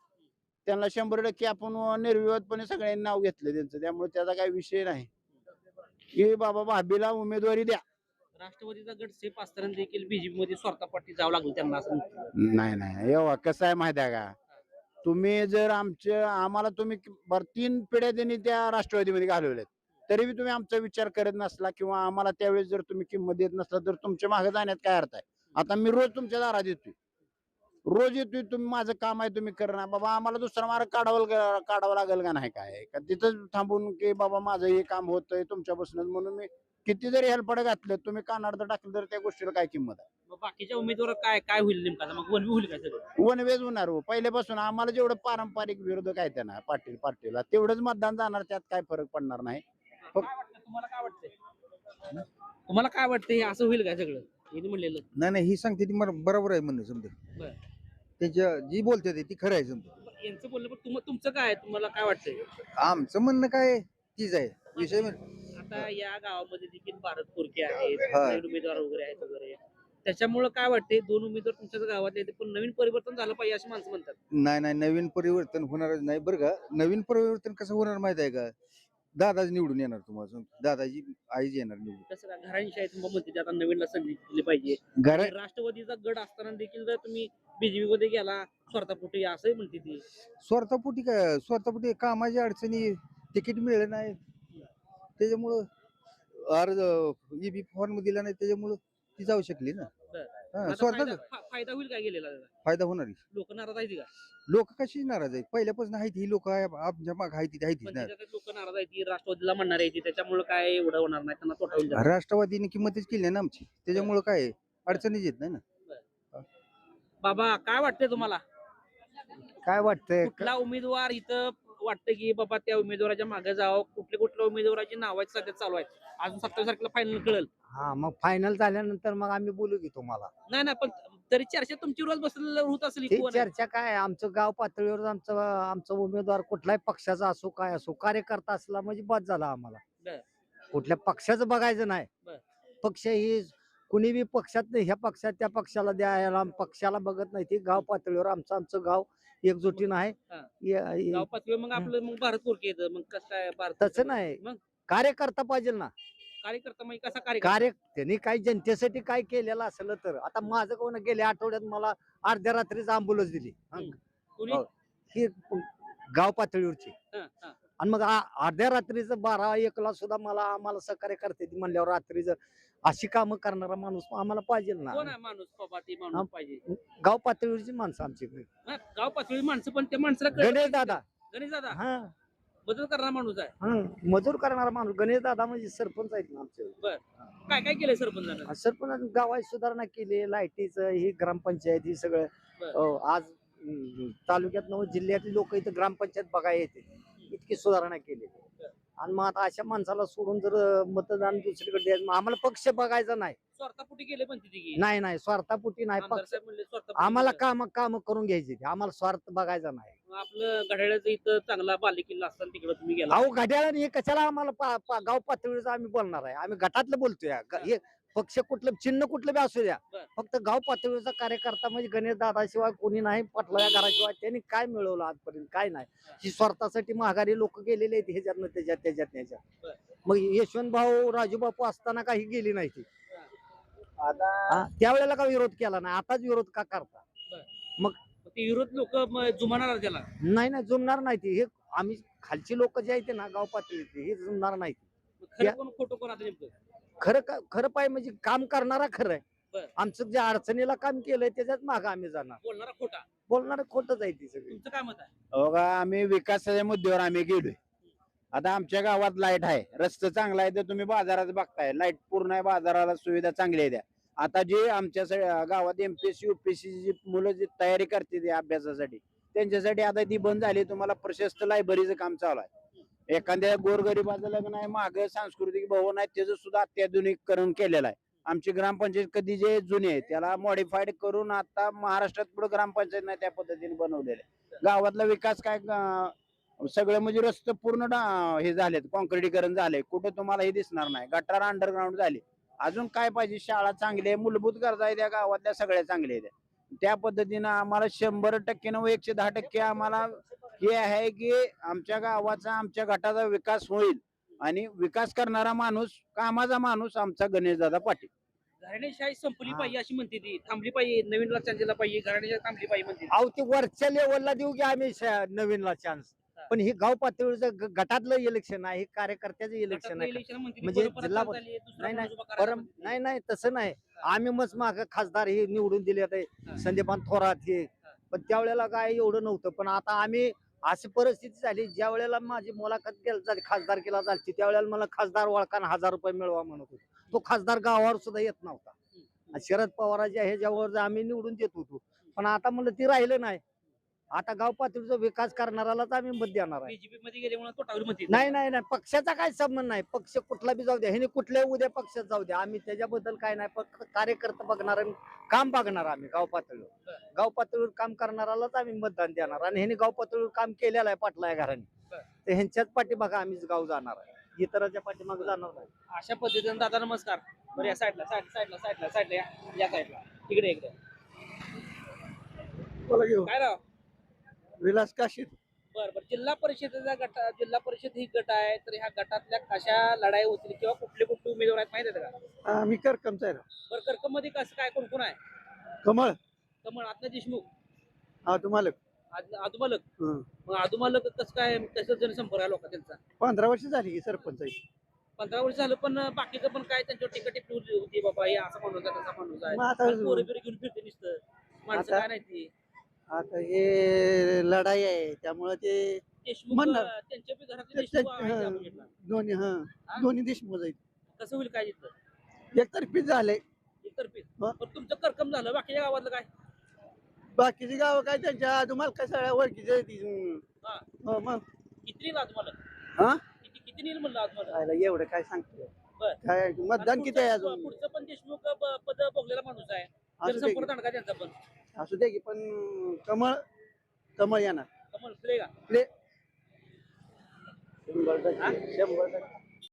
त्यांना 100% आपण निर्विवादपणे सगळ्यांनी नाव घेतलं त्यांचं. त्यामुळे त्याचा काही विषय नाही की बाबा भाभीला उमेदवारी द्या. राष्ट्रवादीचा गट सेफ असताना देखील बीजेपी मध्ये स्वतः पाठी जावं लागलं त्यांना असं म्हणतात. नाही नाही एव्हा कसं आहे माहिती आहे का, तुम्ही जर आम्हाला तुम्ही 3 पिढ्या त्यांनी त्या राष्ट्रवादीमध्ये घालवल्यात तरी बी तुम्ही आमचा विचार करत नसला किंवा आम्हाला त्यावेळेस जर तुम्ही किंमत देत नसला तर तुमच्या मागे जाण्यात काय अर्थ आहे. आता मी रोज तुमच्या दारात येतोय तुम्ही माझं काम आहे तुम्ही करणार बाबा आम्हाला दुसरा मार्ग काढावं लागेल का नाही काय का तिथं थांबून की बाबा माझं हे काम होतंय तुमच्यापासूनच म्हणून मी किती जरी हेलपड घातलं तुम्ही कानार्थ टाकलं तर त्या गोष्टीला काय किंमत आहे. मग बाकीच्या उमेदवार काय काय होईल नेमका मग वन होईल काय सगळं. वनवेज होणार हो पहिल्यापासून आम्हाला जेवढं पारंपरिक विरोधक आहे त्यांना पाटीलला तेवढंच मतदान जाणार त्यात काय फरक पडणार नाही. तुम्हाला काय वाटतंय तुम्हाला काय वाटतंय हे असं होईल काय सगळं यांनी म्हणलेलं. नाही ही सांगते ती बरोबर आहे म्हणणं समजा. बरं. त्यांच्या जी बोलते ती खरं आहे समजा. यांचं बोलणं पण तुमचं काय आहे? तुम्हाला काय वाटतंय आमचं म्हणणं काय तीच आहे विषय आता या गावामध्ये देखील भारत पोरके आहेत हा. नवीन उमेदवार वगैरे आहेत वगैरे त्याच्यामुळे काय वाटते 2 उमेदवार तुमच्याच गावातले आहेत, पण नवीन परिवर्तन झालं पाहिजे अशी माणसं म्हणतात. नाही नवीन परिवर्तन होणारच नाही बरं का. नवीन परिवर्तन कसं होणार माहित आहे का, दादाच निवडून येणार तुम्हाला दादाजी आईच येणार निवडून. कसं काय घरांशी म्हणते आता नवीनला संधी दिली पाहिजे. घरा आणि राष्ट्रवादीचा गड असताना देखील जर तुम्ही बीजेपी मध्ये गेला स्वार्थापोटी असंही म्हणते ती. स्वतःपुटी कामाच्या अडचणी तिकीट मिळलं नाही त्याच्यामुळं अर्ज EB फॉर्म दिला नाही त्याच्यामुळं ती जाऊ शकली ना. बरं. हा, आता स्वार्थाचा फायदा होईल काय गेलेला फायदा होणार. लोक नाराज आहेत का. लोक कशी नाराज आहेत पहिल्यापासून आहेत ही लोक आमच्या माग आहेत पण त्याच्यात लोक नाराज आहेत राष्ट्रवादीला म्हणणार आहे त्याच्यामुळे काय एवढं होणार नाही त्यांना तोटा होईल. राष्ट्रवादीने किंमतच केली ना आमची त्याच्यामुळे काय अडचणीच येत नाही ना. बाबा काय वाटतंय तुम्हाला काय वाटतंय कुठला उमेदवार इथं वाटतं की बाबा त्या उमेदवाराच्या मागे जावं कुठल्या उमेदवाराची नाव आहेत सध्या चालू आहेत अजून 27 तारखेला फायनल कळेल. हा मग फायनल झाल्यानंतर मग आम्ही बोलू की तुम्हाला. नाही पण तरी चर्चा तुमची रोज बसलेलं होत असेल ही कोण आहे? चर्चा काय आमचं गाव पातळीवर आमचा उमेदवार कुठलाही पक्षाचा असो काय असो कार्यकर्ता असला म्हणजे बाद झाला आम्हाला. बर. कुठल्या पक्षाचं बघायचं नाही. बर. पक्ष ही कुणी बी पक्षात नाही ह्या पक्षात त्या पक्षाला द्यायला पक्षाला बघत नाही. ती गाव पातळीवर आमचं गाव एकजुटीनं आहे. हा. ये- गाव पातळीवर मग आपलं मग भारत पोरके येतं मग कसं काय भारत तसं नाही मग कार्यकर्ता पाहिजे ना. कार्यकर्ता मग कसा कार्यकर्ता कार्य त्यांनी काही जनतेसाठी काय केलेलं असलं तर आता माझं कोण गेल्या आठवड्यात मला अर्ध्या रात्रीच अँब्युलन्स दिली. कुणी हो. ही गाव पातळीवरची हा, हा. आणि मग अर्ध्या रात्रीचं 12-1ला सुद्धा आम्हाला सहकार्य करते ती म्हणल्यावर रात्रीचं अशी कामं करणारा माणूस आम्हाला पाहिजे कोण ना. आहे माणूस बाबा ते माणूस पाहिजे. गाव पातळीवरची माणसं आमची हा, गाव पातळी माणसं पण त्या माणसाला कळलं गणेश पाहिजे. दादा. गणेश दादा हा बदल करणारा माणूस आहे. मजूर करणारा माणूस गणेश दादा म्हणजे सरपंच आहेत ना आमचे. काय काय केलंय सरपंचानं. सरपंच गावात सुधारणा केली लाईटीचं ही ग्रामपंचायत ही सगळं. बरं. आज तालुक्यात जिल्ह्यातली लोक इथं ग्रामपंचायत बघायला येते इतकी सुधारणा केली. आणि मग आता अशा माणसाला सोडून जर मतदान दुसरीकडे द्यायचं मग आम्हाला पक्ष बघायचा नाही. स्वार्थापोटी गेले पण तिथे नाही स्वार्थापोटी नाही. आमदार पक्ष साहेब म्हणले स्वार्थापोटी आम्हाला गेलं. काम करून घ्यायची आम्हाला स्वार्थ बघायचा नाही. मग आपलं घड्याळाचं इथं चांगला बालेकिल्ला असताना तिकडे तुम्ही गेला. अहो घड्याळाने हे कशाला आम्हाला गाव पातळीवर आम्ही बोलणार आहे. आम्ही गटातलं बोलतोय. हे पक्ष कुठलं चिन्ह कुठलं बी असू द्या. बरं. फक्त गाव पातळीवरचा कार्यकर्ता म्हणजे गणेश दादाशिवाय कोणी नाही. पाटला या घराशिवाय त्यांनी काय मिळवलं आजपर्यंत काय नाही. ही स्वार्थासाठी माघारी लोक गेलेले आहेत ह्याच्यातनं त्याच्यात बरं. मग यशवंत भाऊ राजू बापू असताना काही गेली नाही ती. त्यावेळेला का विरोध केला नाही, आताच विरोध का करता? ते विरोध लोक जुमानार त्याला. नाही नाही, जुमणार नाही ते. हे आम्ही खालची लोक जे आहेत ना, गाव पातळीचे, हे जुमणार नाही. खरं कोण खोटं कोण आता नेमकं? खरं पाय म्हणजे काम करणारा खरं आहे. बरं. आमचं जे अडचणीला काम केलंय त्याच्यात मागं आम्ही जाणार. बोलणारा खोटा. बोलणार खोटच आहे ती सगळी. तुमचं काय मत आहे? बघा, आम्ही विकासाच्या मुद्द्यावर आम्ही गेलोय. आता आमच्या गावात लाईट आहे, रस्ते चांगला आहे, तर तुम्ही बाजारात बघताय लाईट पूर्ण आहे, बाजाराला सुविधा चांगली आहे. आता जे आमच्या गावात एमपीएससी युपीएससी जी मुलं जी तयारी करते अभ्यासासाठी, त्यांच्यासाठी आता ती बंद झाली. तुम्हाला प्रशस्त लायब्ररीचं काम चालू आहे. एखाद्या गोरगरिबाचं लग्न आहे, मागे सांस्कृतिक भवन आहे, त्याचं सुद्धा अत्याधुनिकीकरण केलेलं आहे. आमची ग्रामपंचायत कधी जे जुने आहे त्याला मॉडिफाईड करून आता महाराष्ट्रात पुढे ग्रामपंचायत नाही त्या पद्धतीने बनवलेले. गावातला विकास काय सगळं म्हणजे रस्ते पूर्ण हे झालेत, कॉन्क्रिटीकरण झाले. कुठे तुम्हाला हे दिसणार नाही. गटार अंडरग्राऊंड झाले. अजून काय पाहिजे? शाळा चांगली आहे, मूलभूत गरजा आहे त्या गावातल्या सगळ्या चांगल्या आहेत. त्या पद्धतीनं आम्हाला 100% न 110% आम्हाला हे आहे की आमच्या गावाचा, आमच्या गटाचा विकास होईल. आणि विकास करणारा माणूस, कामाचा माणूस आमचा गणेशदादा पाटील. घराणेशाही संपली पाहिजे अशी म्हणते ती. थांबली पाहिजे, नवीन चांदीला पाहिजे, घराणेशाही थांबली पाहिजे म्हणते. अहो, ते वरच्या लेवलला देऊ की आम्ही नवीनला चान्स. पण हे गाव पातळीचं गटातलं इलेक्शन आहे, हे कार्यकर्त्याचं इलेक्शन आहे. म्हणजे जिल्हा नाही नाही, तसं नाही. आम्ही मस्त माग खासदार हे निवडून दिले आता संदीपान थोरात हे, पण त्यावेळेला काय एवढं नव्हतं. पण आता आम्ही अशी परिस्थिती झाली, ज्या वेळेला माझी मुलाखत झाली खासदार केला झाली, त्यावेळेला मला खासदार ओळखान 1000 रुपये मिळवा म्हणत होतो. तो खासदार गावावर सुद्धा येत नव्हता. शरद पवाराच्या ह्याच्यावर आम्ही निवडून देत होतो. पण आता म्हणलं ती राहिलं नाही. आता गाव पातळीचा विकास करणारालाच आम्ही मत देणार आहे. बीजेपी मध्ये गेल्यामुळे तोटावर म्हणते. नाही नाही नाही, पक्षाचा काय संबंध नाही. पक्ष कुठला बी जाऊ द्या, ह्याने कुठल्या उद्या पक्षात जाऊ द्या, आम्ही त्याच्याबद्दल काय नाही. फक्त कार्यकर्ता बघणार आणि काम बघणार आम्ही गाव पातळीवर. गाव पातळीवर काम करणारालाच आम्ही मतदान देणार. आणि ह्याने गाव पातळीवर काम केलेलं आहे पाटला या घराने, तर ह्यांच्याच पाठीमागे आम्हीच गाव जाणार आहे, इतरांच्या पाठीमागे जाणार नाही. अशा पद्धतीने दादा नमस्कार. बरं, या साईडला साईडला या साईडला इकडे काय राव? विलास काशीद. बरं, जिल्हा परिषदेचा जिल्हा परिषद ही गट आहे, तर ह्या गटातल्या कशा लढाई होतील किंवा कुठले उमेदवार आहेत माहिती आहेत का? आम्ही करकमचा आहे. बरं, कर्कम मध्ये कसं काय, कोण कोण आहे? कमळ. कमळ आत्मा देशमुख, हा तुम्हाला आदुमालक. मग आदुमालक कसं काय, कसं जनसंपर्क आहे लोक त्यांचा? 15 वर्ष झाली की सरपंच. 15 वर्ष झालं, पण बाकीचं पण काय त्यांच्यावर टिकट टिकली होती, बाबा हे असं माणूस आहे, तसा माणूस आहे, मग आता पोरं बिरं घेऊन फिरते नुसतं, माणसं काय नाही ती. आता हे लढाई आहे त्यामुळे ते देशमुख म्हणणार. त्यांच्या बी घरातले देशमुख आहेत त्या बजेटला. दोन्ही देशमुख आहेत. कसं होईल काय तिथं? एकतर्फी झाले. एकतर्फी. पण तुमचं कर्कम झालं, बाकीच्या गावातलं काय? बाकीची गाव काय त्यांच्या तुम्हाला काय सगळ्या ओळखीचे मग किती नेलं तुम्हाला? हा? किती नेलं म्हणलं तुम्हाला? एवढं काय सांगतो. बरं. काय मतदान किती आहे अजून? पुढचं पण देशमुख पद भोगलेला माणूस आहे, जनसंपर्क दांडगा त्यांचा पण. असू दे की, पण कमळ येणार. कमल प्ले का? प्ले. 100%.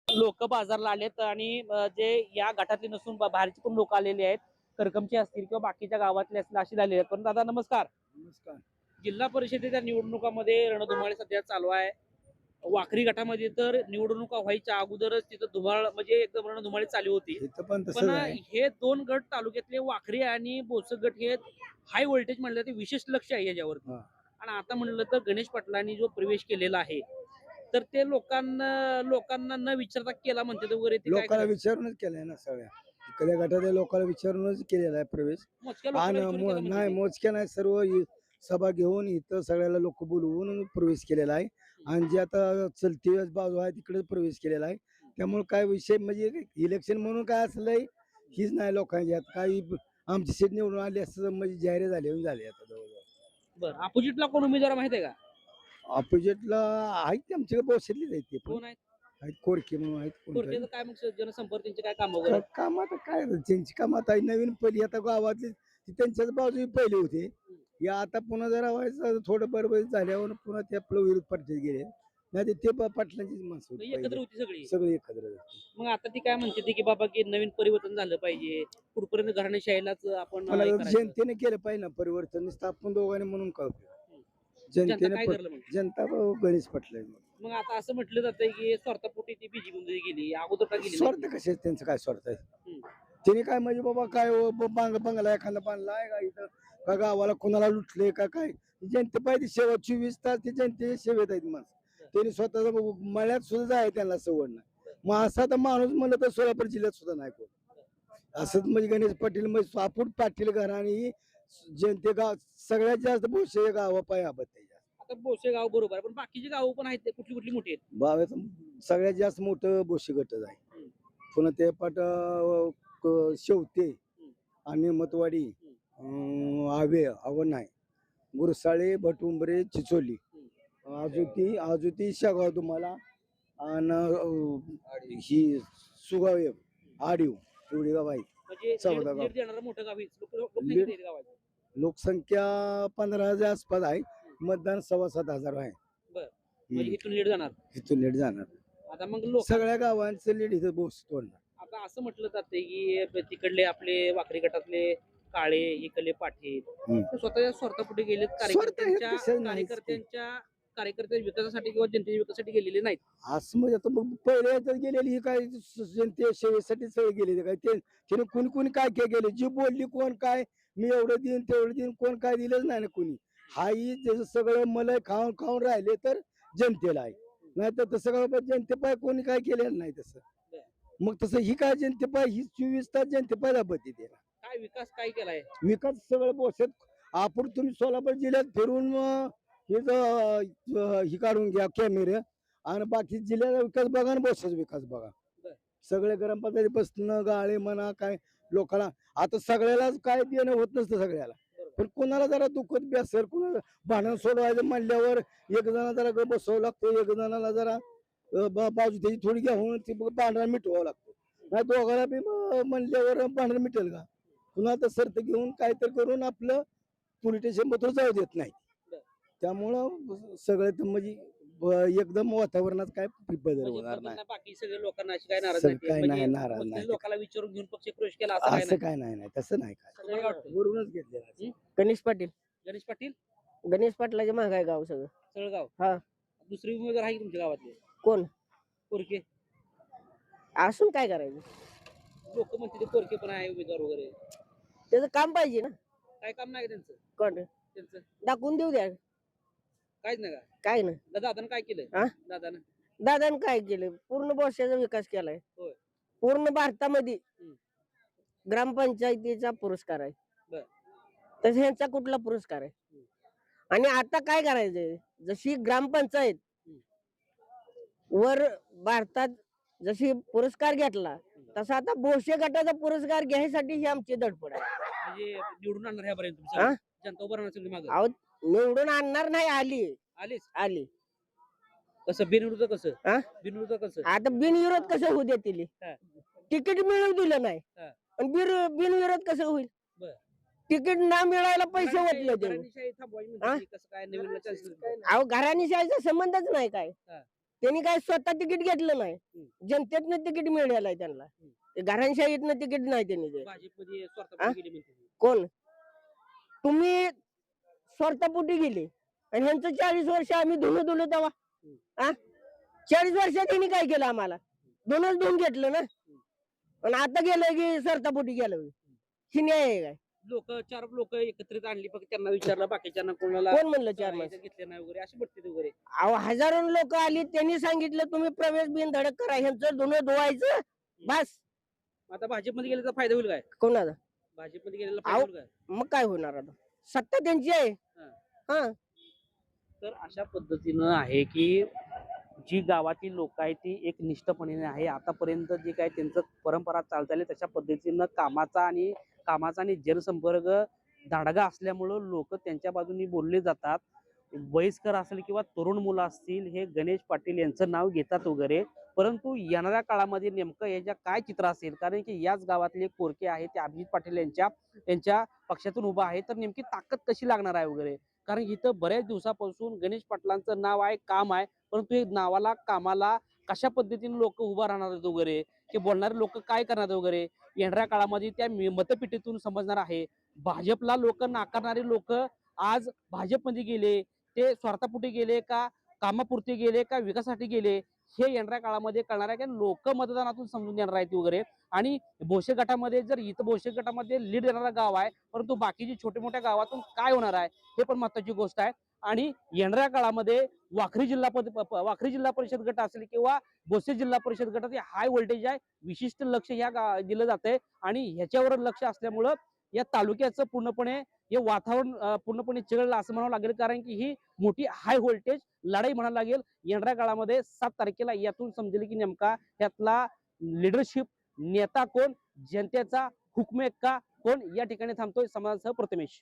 लोक बाजारला आलेत आणि जे या गटातले नसून बाहेरचे पण लोक आलेले आहेत, करकमचे असतील किंवा बाकीच्या गावातले असतील असे झालेले आहेत. पण दादा नमस्कार. नमस्कार. जिल्हा परिषदेच्या निवडणुकामध्ये रणधुमाळी सध्या चालू आहे. वाखरी गटामध्ये तर निवडणुका व्हायच्या अगोदरच तिथं धुमाळ म्हणजे एकदम रणधुमाळी चालू होती. पण हे दोन गट तालुक्यातले वाखरी आणि बोसक गट हे हाय व्होल्टेज म्हणलं ते विशेष लक्ष आहे याच्यावरती. आणि आता म्हणलं तर गणेश पाटलांनी जो प्रवेश केलेला आहे, तर ते लोकांना न विचारता केला म्हणते वगैरे. लोकांना विचारूनच केलंय ना, सगळ्या इकडल्या गटातल्या लोकांना विचारूनच केलेला आहे प्रवेश. नाही मोजक्या नाही, सर्व सभा घेऊन इथं सगळ्याला लोक बोलवून प्रवेश केलेला आहे. आणि जे आता चलती बाजू आहे तिकडे प्रवेश केलेला आहे. त्यामुळे काय विषय म्हणजे इलेक्शन म्हणून काय असलंय हीच नाही लोकांची. काही आमची सीट निवडून आली असं म्हणजे जाहीर झाले आता जवळजवळ. बरं, अपोजिटला कोण उमेदवार माहिती आहे का? ऑपोजिटला आहेत ते आमच्याकडे बोसलेच आहेत, ते कोण आहेत? कोरके म्हणून आहेत. कोरकेचं काय मग जनसंपर्क त्यांचे काय काम वगैरे? काम आता काय त्यांची काम आता नवीन पहिली आता गावातली त्यांच्याच बाजू पहिले होते. या आता पुन्हा जरा व्हायचं थोडं बरोबर झाल्यावर पुन्हा ते आपलं विरोध पार्टीत गेले. नाही ते पाटलांचीच माणसं एकत्र होती सगळी एकत्र. मग आता ती काय म्हणते की बाबा की नवीन परिवर्तन झालं पाहिजे, पुढपर्यंत घराणेशाहीलाच आपण जनतेने केलं पाहिजे ना परिवर्तन. नुसतं आपण दोघांनी म्हणून कळतो. जनता गणेश पाटला. मग आता असं म्हटलं जातंय की स्वार्थापोटी ती बीजेपी मध्ये गेली, अगोदर का गेली? स्वार्थ कसे त्यांचं काय स्वार्थ आहे? त्याने काय म्हणजे बाबा काय बंगला एखादा बांधला आहे का इथं, का गावाला कोणाला लुटले का काय, जनते पाहिजे सेवा 24 तास ते जनते सेवेत आहेत माणसं. त्यांनी स्वतःचा मळ्यात सुद्धा आहे त्यांना सवड नाही. मग असा तर माणूस म्हणलं तर सोलापूर जिल्ह्यात सुद्धा नाही कोण. असंच म्हणजे गणेश पाटील म्हणजे सापूर पाटील घराणी जनते गाव सगळ्यात जास्त भोसे गावा पाय त्याच्या आता बोसे गाव बरोबर आहे, पण बाकीची गावं पण आहेत, ते कुठली कुठली मोठी आहेत? बावेचं सगळ्यात जास्त मोठं भोसे गटच आहे. पुन्हा ते शेवते आणि मतवाडी, आवे आवड नाही, गुरसाळे, भटुंबरे, चिचोली, आजुती शेगाव तुम्हाला, आणि ही सुगाव आडीव एवढी गाव आहेत. म्हणजे चौदा गाव. लीड देणारं मोठं गाव आहे. लीड- किती आहेत गावाची? लोकसंख्या 15,000 आसपास आहे. मतदान 7,500 आहे. म्हणजे इथून लीड जाणार. इथून लीड जाणार. आता मग लोक सगळ्या गावांचं लीड इथं बोस तोडणार. आता असं म्हटलं जाते की तिकडले आपले वाकरी गटातले काळे, इकडले पाटील ते स्वतःच्या स्वार्थापोटी गेलेत, स्वार्थ हे कशाला नाहीच की. कार्यकर्त्यांच्या विकासासाठी किंवा जनतेच्या विकासासाठी गेलेले नाहीत. असं म्हणजे आता मग पहिले याच्यात गेलेली ही काय जनते सेवेसाठी सगळे गेलेले काय त्याने कुणी काय काय गेले, जी बोलली कोण काय मी एवढं देईन तेवढं देईन, कोण काय दिलंच नाही ना कुणी. हाही जसं सगळं मला खाऊन खाऊन राहिले तर जनतेला आहे, नाही तर तसं काय जनतेपाय कोणी काय केलेलं नाही तसं. मग तसं ही काय जनतेपाय ही 24 तास जनतेपाय दाबती ते काय विकास काय केलाय? विकास सगळं बोसत. आपण तुम्ही सोलापूर जिल्ह्यात फिरून ही काढून घ्या कॅमेरे आणि बाकी जिल्ह्याचा विकास बघा आणि बोसाचा विकास बघा. सगळे ग्रामपंचायतीपासून गाळे म्हणा काय लोकांना आता सगळ्यालाच काय देणं होत नसतं सगळ्याला, पण कोणाला जरा दुखत बेसर कोणाला भांडण सोडवायचं म्हणल्यावर एक जण जरा बसवावं लागतं, एक जणाला जरा बाजू त्याची थोडी घेऊन ती भांडण मिटवावं लागतं. नाही दोघांना बी म्हणल्यावर भांडण मिटेल का? पुन्हा तर सर्त घेऊन काय तर करून आपलं पोलीस स्टेशन मध्ये जाऊ देत नाही. त्यामुळं सगळं म्हणजे एकदम वातावरणात काय बदल होणार नाही. बाकी सगळ्या लोकांना अशी काय नाराज सगळं नाही. काय नाही, म्हणजे नाराज मुस्लिम नाही. लोकांना विचारून घेऊन पक्ष प्रवेश केला असं काय असं नाही. काय नाही तसं नाही काय तुम्हाला काय वाटतं? वरूनच घेतलेलं. गणेश पाटील गणेश पाटील गणेश पाटलाच्या माग आहे गाव सगळं. सळगाव. हा. दुसरी उमेदवार आहे की तुमच्या गावातले? कोण? कोरके. असून काय करायचं, लोक म्हणते ते कोरके पण आहे उमेदवार वगैरे. त्याचं काम पाहिजे ना. काय काम नाही का त्यांचं? कोण त्यांचं दाखवून देऊ द्या. काहीच नाही का? काय ना दादानं काय केलंय? हा? दादानं दादानं काय केलं, पूर्ण बोशाचा विकास केलाय. होय. पूर्ण भारतामध्ये ग्रामपंचायतीचा पुरस्कार आहे. बर. तर ह्यांचा कुठला पुरस्कार आहे? आणि आता काय करायचंय, जशी ग्रामपंचायत वर भारतात जशी पुरस्कार घेतला तसा आता बोशे गटाचा पुरस्कार घ्यायसाठी ही आमची धडपड आहे. म्हणजे निवडून आणणार ह्यापर्यंत हा? जनता उभं राहणार सगळी मागं. अहो निवडून आणणार नाही, आलीच आली. कसं बिनविरोध कसं? हा? बिनविरोध कसं? आता बिनविरोध कसं होऊ देतील? हा. तिकीट मिळू दिलं नाही हा. आणि बिनविरोध कसं होईल? बर. तिकीट ना मिळायला पैसे घराणेशाही- वाटले ते. घराणेशाही थांबवायची म्हणते हा? ती, कसं काय नवीन चान्स अहो घराणेशाहीचा संबंधच नाही काय. हा. त्यांनी काय स्वतः तिकीट घेतलं नाही, जनतेतनं तिकीट मिळालं आहे त्यांना. घराणेशाहीतनं तिकीट नाही त्यांनी ते. भाजपमध्ये हा? स्वार्थापोटी गेली म्हणते ती. कोण? तुम्ही स्वार्थापोटी गेले आणि ह्यांचं 40 वर्ष आम्ही धुलो तेव्हा. 40 वर्षात त्यांनी काय केलं आम्हाला? धुवून घेतलं ना. आणि आता गेलं की स्वार्थापोटी गेलं. ही न्याय आहे काय? चार लोक एकत्रित आणली, फक्त त्यांना विचारलं, बाकीच्यांना कोणाला कोण म्हणलं 4 माणसं? घेतले नाही वगैरे अशी बघते वगैरे. अहो हजारो लोक आली, त्यांनी सांगितलं तुम्ही प्रवेश बिन धडक करा, ह्यांचं धुणं धुवायचं बस. आता भाजपमध्ये गेल्याचा फायदा होईल काय? कोणाला? भाजपमध्ये गेलेला फायदा होईल काय? मग काय होणार आता? सत्ता त्यांची आहे. हा. तर अशा पद्धतीनं आहे की जी गावातील लोक आहेत ती एक निष्ठपणे आहे. आतापर्यंत जे काय त्यांचं परंपरा चालत आली तशा पद्धतीनं कामाचा आणि जनसंपर्क दांडगा असल्यामुळं लोक त्यांच्या बाजूनी बोलले जातात. वयस्कर असेल किंवा तरुण मुलं असतील, हे गणेश पाटील यांचं नाव घेतात वगैरे. परंतु येणाऱ्या काळामध्ये नेमकं याच्या काय चित्र असेल, कारण की याच गावातले कोरके आहे ते अभिजित पाटील यांच्या पक्षातून उभा आहे, तर नेमकी ताकद कशी लागणार आहे वगैरे. कारण इथं बऱ्याच दिवसापासून गणेश पाटलांचं नाव आहे, काम आहे, परंतु हे नावाला कामाला कशा पद्धतीने लोक उभा राहणार आहेत वगैरे, की बोलणारे लोक काय करणार वगैरे येणाऱ्या काळामध्ये त्या मतपेटीतून समजणार आहे. भाजपला लोक नाकारणारे लोक आज भाजपमध्ये गेले, ते स्वार्थापोटी गेले का कामापुरते गेले का विकासासाठी गेले, हे येणाऱ्या काळामध्ये कळणार आहे की लोक मतदानातून समजून येणार आहेत वगैरे. आणि भोसे गटामध्ये जर इथं भोसे गटामध्ये लीड देणारा गाव आहे, परंतु बाकीची छोट्या मोठ्या गावातून काय होणार आहे हे पण महत्वाची गोष्ट आहे. आणि येणाऱ्या काळामध्ये वाखरी जिल्हा परिषद गट असेल किंवा भोसे जिल्हा परिषद गटात हाय व्होल्टेज आहे, विशिष्ट लक्ष दिलं जातंय. आणि ह्याच्यावर लक्ष असल्यामुळं या तालुक्याचं पूर्णपणे हे वातावरण पूर्णपणे चिघळलं असं म्हणावं लागेल. कारण की ही मोठी हाय व्होल्टेज लढाई म्हणायला लागेल. येणाऱ्या काळामध्ये 7 तारखेला यातून समजेल की नेमका यातला लिडरशिप नेता कोण, जनतेचा हुकमे का कोण. या ठिकाणी थांबतोय समाजासह प्रथमेश.